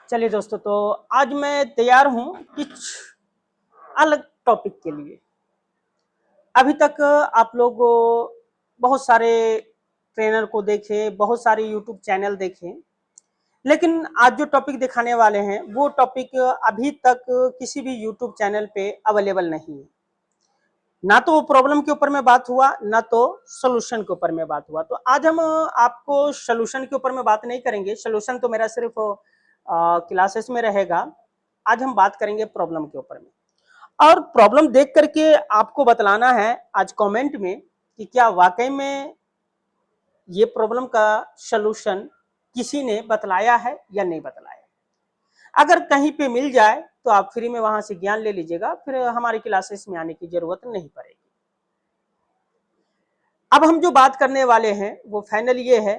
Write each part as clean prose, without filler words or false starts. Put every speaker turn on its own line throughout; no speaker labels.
चलिए दोस्तों, तो आज मैं तैयार हूं कुछ अलग टॉपिक के लिए। अभी तक आप लोग बहुत सारे ट्रेनर को देखे, बहुत सारे यूट्यूब चैनल देखे, लेकिन आज जो टॉपिक दिखाने वाले हैं वो टॉपिक अभी तक किसी भी यूट्यूब चैनल पे अवेलेबल नहीं है। ना तो वो प्रॉब्लम के ऊपर में बात हुआ, ना तो सोल्यूशन के ऊपर में बात हुआ। तो आज हम आपको सोल्यूशन के ऊपर में बात नहीं करेंगे, सोल्यूशन तो मेरा सिर्फ क्लासेस में रहेगा। आज हम बात करेंगे प्रॉब्लम के ऊपर में, और प्रॉब्लम देख करके आपको बतलाना है आज कमेंट में कि क्या वाकई में ये प्रॉब्लम का सलूशन किसी ने बतलाया है या नहीं बतलाया। अगर कहीं पे मिल जाए तो आप फ्री में वहां से ज्ञान ले लीजिएगा, फिर हमारी क्लासेस में आने की जरूरत नहीं पड़ेगी। अब हम जो बात करने वाले हैं वो फाइनल ये है,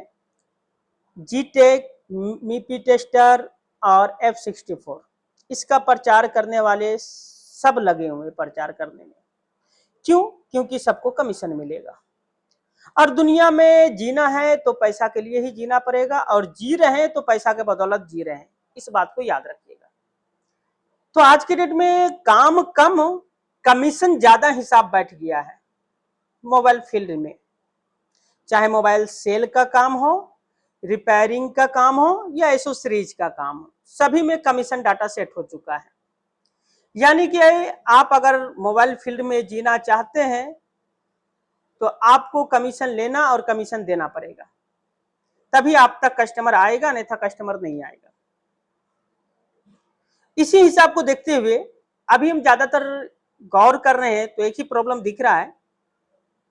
जी टेक, मीपी टेस्टर और F64 इसका प्रचार करने वाले सब लगे हुए प्रचार करने में। क्यों? क्योंकि सबको कमीशन मिलेगा, और दुनिया में जीना है तो पैसा के लिए ही जीना पड़ेगा, और जी रहे हैं तो पैसा के बदौलत जी रहे हैं, इस बात को याद रखिएगा। तो आज के डेट में काम कम, कमीशन ज्यादा हिसाब बैठ गया है मोबाइल फील्ड में। चाहे मोबाइल सेल का काम हो, रिपेयरिंग का काम हो या एसोसरीज का काम हो, सभी में कमीशन डाटा सेट हो चुका है। यानी कि आप अगर मोबाइल फील्ड में जीना चाहते हैं तो आपको कमीशन लेना और कमीशन देना पड़ेगा, तभी आप तक कस्टमर आएगा, नहीं था कस्टमर नहीं आएगा। इसी हिसाब को देखते हुए अभी हम ज्यादातर गौर कर रहे हैं तो एक ही प्रॉब्लम दिख रहा है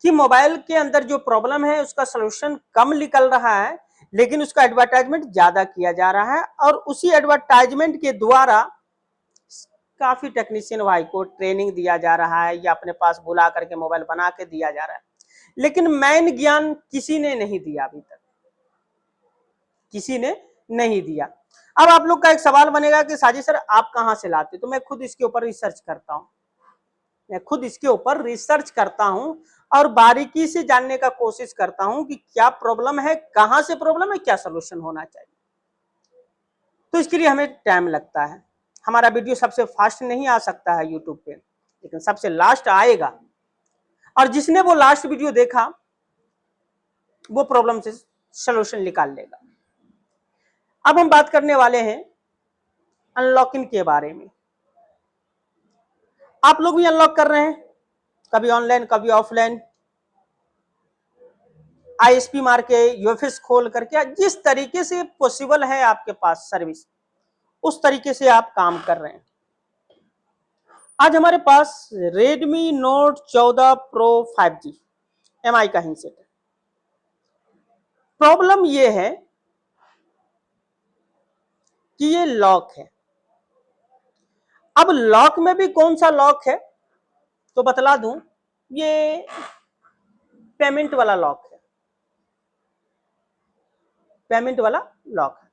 कि मोबाइल के अंदर जो प्रॉब्लम है उसका सलूशन कम निकल रहा है, लेकिन उसका एडवर्टाइजमेंट ज्यादा किया जा रहा है, और उसी एडवर्टाइजमेंट के द्वारा काफी टेक्नीशियन भाई को ट्रेनिंग दिया जा रहा है या अपने पास बुला करके मोबाइल बना के दिया जा रहा है, लेकिन मेन ज्ञान किसी ने नहीं दिया, अभी तक किसी ने नहीं दिया। अब आप लोग का एक सवाल बनेगा कि साजिद सर आप कहां से लाते, तो मैं खुद इसके ऊपर रिसर्च करता हूं, और बारीकी से जानने का कोशिश करता हूं कि क्या प्रॉब्लम है, कहां से प्रॉब्लम है, क्या सोल्यूशन होना चाहिए। तो इसके लिए हमें टाइम लगता है। हमारा वीडियो सबसे फास्ट नहीं आ सकता है यूट्यूब पे, लेकिन सबसे लास्ट आएगा, और जिसने वो लास्ट वीडियो देखा वो प्रॉब्लम से सोल्यूशन निकाल लेगा। अब हम बात करने वाले हैं अनलॉकिंग के बारे में। आप लोग भी अनलॉक कर रहे हैं, कभी ऑनलाइन कभी ऑफलाइन, आईएसपी मार के, यूएफएस खोल करके, जिस तरीके से पॉसिबल है आपके पास सर्विस, उस तरीके से आप काम कर रहे हैं। आज हमारे पास Redmi Note 14 Pro 5G MI का हिंसेट है। प्रॉब्लम ये है कि ये लॉक है। अब लॉक में भी कौन सा लॉक है तो बतला दूं, ये पेमेंट वाला लॉक है, पेमेंट वाला लॉक है।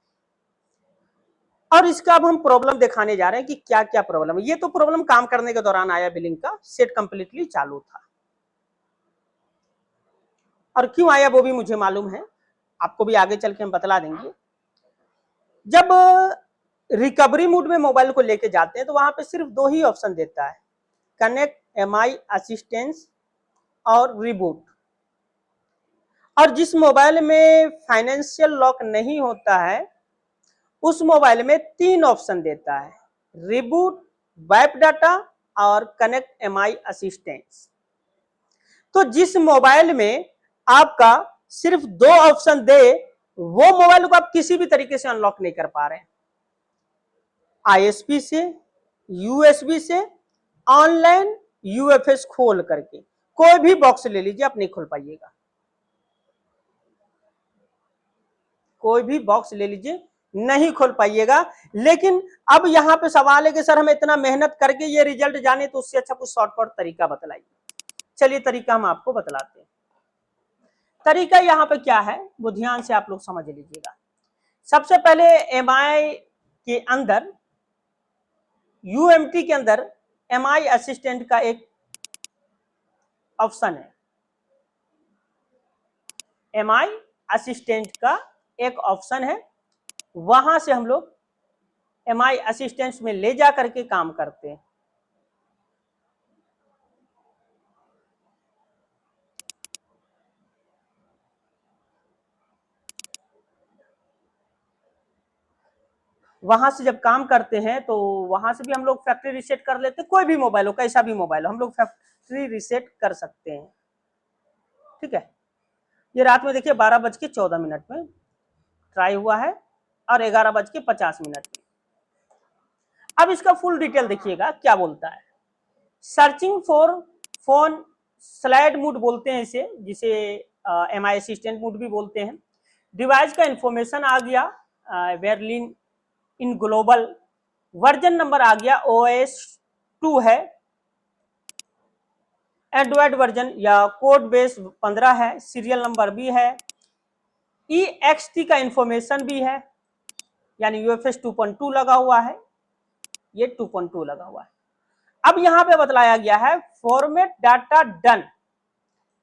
और इसका अब हम प्रॉब्लम दिखाने जा रहे हैं कि क्या क्या प्रॉब्लम है। ये तो प्रॉब्लम काम करने के दौरान आया, बिलिंग का सेट कंप्लीटली चालू था, और क्यों आया वो भी मुझे मालूम है, आपको भी आगे चल के हम बतला देंगे। जब रिकवरी मोड में मोबाइल को लेके जाते हैं तो वहां पे सिर्फ दो ही ऑप्शन देता है, कनेक्ट, एमआई असिस्टेंस और रिबूट। और जिस मोबाइल में फाइनेंशियल लॉक नहीं होता है उस मोबाइल में तीन ऑप्शन देता है, रिबूट, वाइप डाटा और कनेक्ट एमआई असिस्टेंस। तो जिस मोबाइल में आपका सिर्फ दो ऑप्शन दे, वो मोबाइल को आप किसी भी तरीके से अनलॉक नहीं कर पा रहे हैं। आईएसपी से, यूएसबी से, ऑनलाइन, यूएफएस खोल करके, कोई भी बॉक्स ले लीजिए आप नहीं खोल पाइएगा, कोई भी बॉक्स ले लीजिए नहीं खोल पाइएगा। लेकिन अब यहां पे सवाल है कि सर हम इतना मेहनत करके ये रिजल्ट जाने, तो उससे अच्छा कुछ शॉर्टकट तरीका बताइए। चलिए तरीका हम आपको बतलाते हैं। तरीका यहाँ पे क्या है वो ध्यान से आप लोग समझ लीजिएगा। सबसे पहले एमआई के अंदर, यूएमटी के अंदर एमआई असिस्टेंट का एक ऑप्शन है, एमआई असिस्टेंट का एक ऑप्शन है, वहां से हम लोग एमआई असिस्टेंट्स में ले जा करके काम करते हैं। वहां से जब काम करते हैं तो वहां से भी हम लोग फैक्ट्री रीसेट कर लेते हैं, कोई भी मोबाइल हो, कैसा भी मोबाइल हो, हम लोग फैक्ट्री रीसेट कर सकते हैं। ठीक है, ये रात में देखिए 12:14 में ट्राई हुआ है और 11:50 में। अब इसका फुल डिटेल देखिएगा क्या बोलता है। Searching for phone slide mode बोलते हैं इसे, जिसे एमआई असिस्टेंट मोड भी बोलते हैं। डिवाइस का इंफॉर्मेशन आ गया, वेरलिन इन ग्लोबल, वर्जन नंबर आ गया OS 2 है, एंड्रॉयड वर्जन या कोड बेस 15 है, सीरियल नंबर भी है, EXT का इंफॉर्मेशन भी है, यानी UFS 2.2 लगा हुआ है, ये 2.2 लगा हुआ है। अब यहां पे बतलाया गया है फॉर्मेट डाटा डन,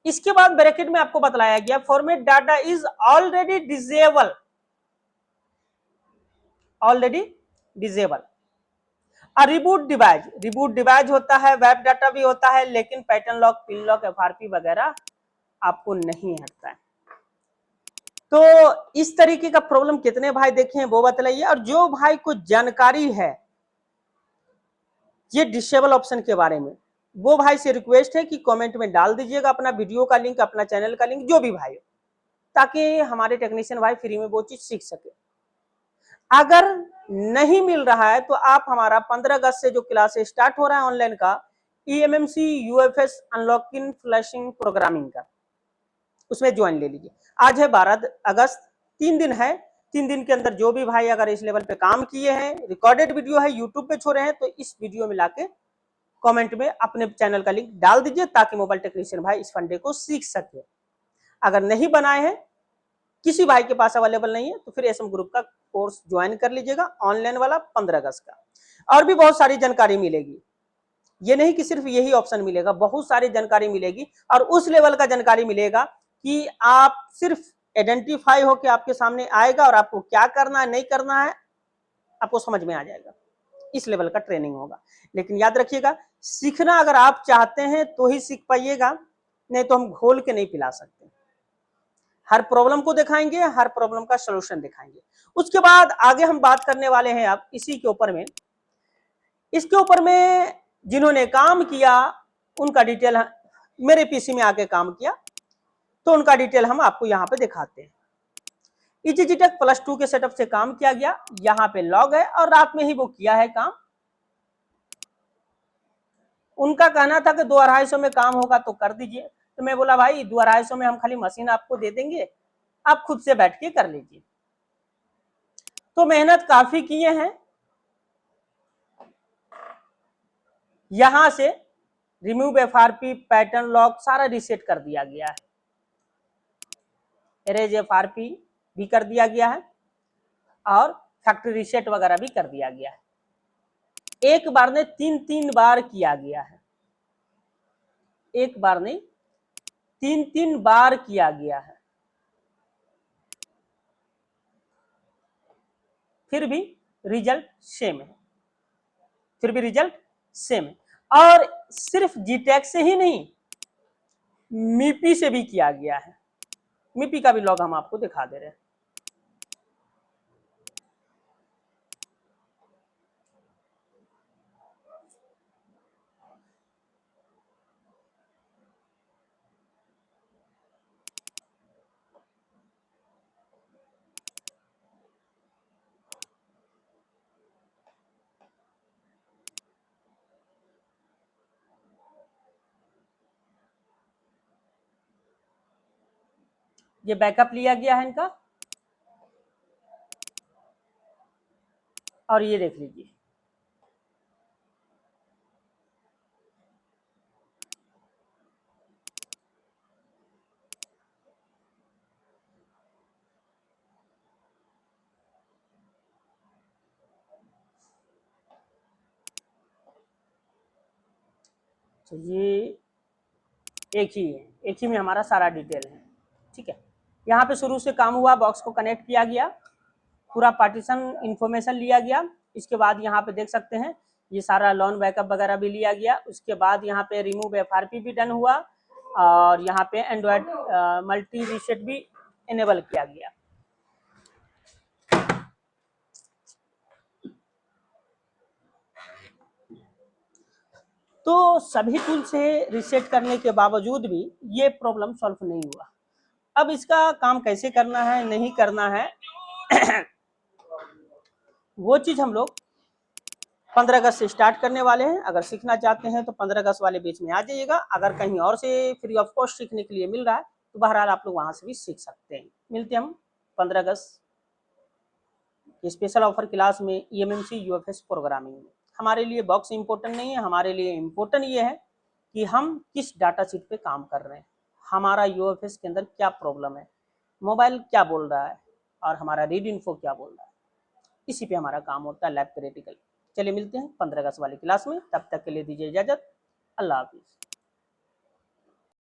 इसके बाद ब्रैकेट में आपको बतलाया गया format data is already disable, already disable. Reboot device होता है, वेब डाटा भी होता है, लेकिन pattern lock, pin lock, FRP वगैरह आपको नहीं हटता है। तो इस तरीके का प्रॉब्लम कितने भाई देखे हैं वो बतलाइए, और जो भाई को जानकारी है ये डिसेबल ऑप्शन के बारे में, वो भाई से रिक्वेस्ट है कि कमेंट में डाल दीजिएगा अपना वीडियो का लिंक, अपना चैनल का लिंक, जो भी भाई हो, ताकि हमारे टेक्नीशियन भाई फ्री में वो चीज सीख सके। अगर नहीं मिल रहा है तो आप हमारा 15 अगस्त से जो क्लास स्टार्ट हो रहा है ऑनलाइन का, EMMC UFS unlocking flashing programming का, उसमें ज्वाइन ले लीजिए। आज है 12 अगस्त, 3 दिन है, 3 दिन के अंदर जो भी भाई अगर इस लेवल पे काम किए हैं, रिकॉर्डेड वीडियो है, यूट्यूब पे छोड़े हैं, तो इस वीडियो में लाके कमेंट में अपने चैनल का लिंक डाल दीजिए, ताकि मोबाइल टेक्नीशियन भाई इस फंडे को सीख सके। अगर नहीं बनाए हैं, किसी भाई के पास अवेलेबल नहीं है, तो फिर SM ग्रुप का कोर्स ज्वाइन कर लीजिएगा, ऑनलाइन वाला 15 अगस्त का। और भी बहुत सारी जानकारी मिलेगी, ये नहीं कि सिर्फ यही ऑप्शन मिलेगा, बहुत सारी जानकारी मिलेगी, और उस लेवल का जानकारी मिलेगा कि आप सिर्फ आइडेंटिफाई हो के आपके सामने आएगा, और आपको क्या करना है नहीं करना है आपको समझ में आ जाएगा। इस लेवल का ट्रेनिंग होगा। लेकिन याद रखिएगा, सीखना अगर आप चाहते हैं तो ही सीख पाइएगा, नहीं तो हम घोल के नहीं पिला सकते। हर प्रॉब्लम को दिखाएंगे, हर प्रॉब्लम का सलूशन दिखाएंगे। उसके बाद आगे हम बात करने वाले हैं अब इसी के ऊपर में, इसके ऊपर में जिन्होंने काम किया उनका डिटेल, मेरे पीसी में आके काम किया तो उनका डिटेल हम आपको यहाँ पे दिखाते हैं। EasyTech +2 के सेटअप से काम किया गया, यहाँ पे लॉग है, और रात में ही वो किया है काम। उनका कहना था कि 2-250 में काम होगा तो कर दीजिए, तो मैं बोला भाई 2-250 में हम खाली मशीन आपको दे देंगे, आप खुद से बैठ के कर लीजिए। तो मेहनत काफी किए हैं। यहां से रिमूव FRP, पैटर्न लॉक सारा रीसेट कर दिया गया है, एरेज FRP भी कर दिया गया है, और फैक्ट्री रीसेट वगैरह भी कर दिया गया है। एक बार नहीं 3-3 बार किया गया है, एक बार नहीं 3-3 बार किया गया है, फिर भी रिजल्ट सेम है, फिर भी रिजल्ट सेम है। और सिर्फ GTech से ही नहीं, MIPI से भी किया गया है। MIPI का भी लॉग हम आपको दिखा दे रहे हैं। ये बैकअप लिया गया है इनका, और ये देख लीजिए, तो ये एक ही है, एक ही में हमारा सारा डिटेल है। ठीक है, यहाँ पे शुरू से काम हुआ, बॉक्स को कनेक्ट किया गया, पूरा पार्टीशन इंफॉर्मेशन लिया गया, इसके बाद यहाँ पे देख सकते हैं ये सारा लॉन बैकअप वगैरह भी लिया गया। उसके बाद यहाँ पे रिमूव FRP भी डन हुआ और यहाँ पे एंड्रॉयड मल्टी रीसेट भी इनेबल किया गया। तो सभी टूल से रीसेट करने के बावजूद भी ये प्रॉब्लम सॉल्व नहीं हुआ। अब इसका काम कैसे करना है, नहीं करना है वो चीज हम लोग 15 अगस्त से स्टार्ट करने वाले हैं। अगर सीखना चाहते हैं तो 15 अगस्त वाले बीच में आ जाइएगा। अगर कहीं और से फ्री ऑफ कॉस्ट सीखने के लिए मिल रहा है तो बहरहाल आप लोग वहां से भी सीख सकते हैं। मिलते हैं हम 15 अगस्त स्पेशल ऑफर क्लास में EMMC UFS प्रोग्रामिंग में। हमारे लिए बॉक्स इंपॉर्टेंट नहीं है, हमारे लिए इम्पोर्टेंट ये है कि हम किस डाटा शीट पे काम कर रहे हैं, हमारा UFS के अंदर क्या प्रॉब्लम है, मोबाइल क्या बोल रहा है और हमारा रीड इन्फो क्या बोल रहा है। इसी पे हमारा काम होता है लैब प्रैक्टिकल। चलिए मिलते हैं 15 अगस्त वाली क्लास में, तब तक के लिए दीजिए इजाजत। अल्लाह हाफिज।